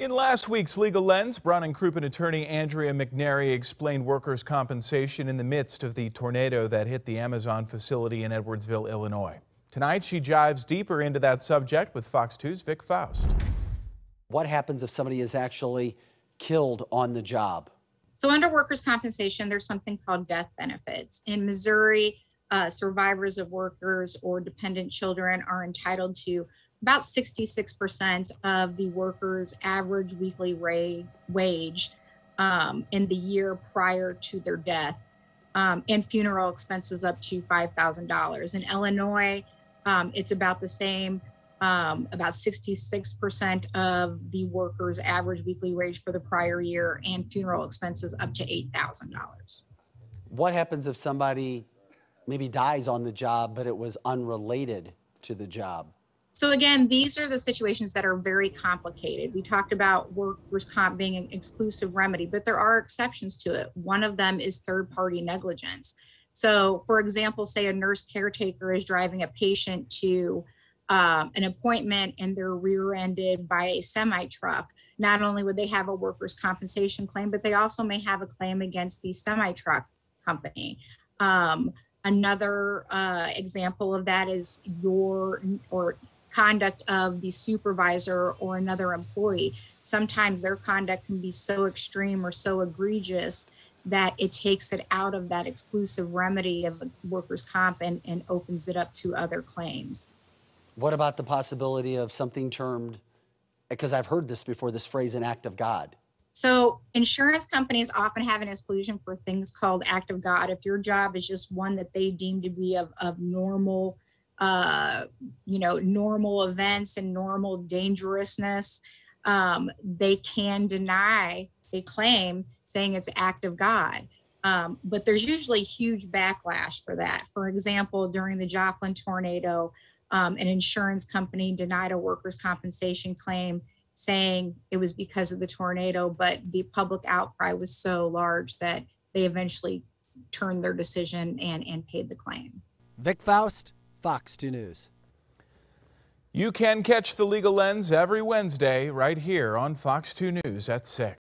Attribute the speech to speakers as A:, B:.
A: In last week's Legal Lens, Brown and Crouppen attorney Andrea McNary explained workers' compensation in the midst of the tornado that hit the Amazon facility in Edwardsville, Illinois. Tonight, she dives deeper into that subject with Fox 2's Vic Faust.
B: What happens if somebody is actually killed on the job?
C: So under workers' compensation, there's something called death benefits. In Missouri, survivors of workers or dependent children are entitled to about 66% of the worker's average weekly wage in the year prior to their death, and funeral expenses up to $5,000. In Illinois, it's about the same, about 66% of the worker's average weekly wage for the prior year, and funeral expenses up to $8,000.
B: What happens if somebody maybe dies on the job, but it was unrelated to the job?
C: So again, these are the situations that are very complicated. We talked about workers' comp being an exclusive remedy, but there are exceptions to it. One of them is third-party negligence. So for example, say a nurse caretaker is driving a patient to an appointment and they're rear-ended by a semi-truck. Not only would they have a workers' compensation claim, but they also may have a claim against the semi-truck company. Another example of that is conduct of the supervisor or another employee. Sometimes their conduct can be so extreme or so egregious that it takes it out of that exclusive remedy of workers' comp and opens it up to other claims.
B: What about the possibility of something termed, because I've heard this before, this phrase, an act of God?
C: So insurance companies often have an exclusion for things called act of God. If your job is just one that they deem to be of normal, normal events and normal dangerousness, they can deny a claim saying it's act of God. But there's usually huge backlash for that. For example, during the Joplin tornado, an insurance company denied a workers' compensation claim saying it was because of the tornado, but the public outcry was so large that they eventually turned their decision and paid the claim.
D: Vic Faust, Fox 2 News.
A: You can catch the Legal Lens every Wednesday right here on Fox 2 News at 6.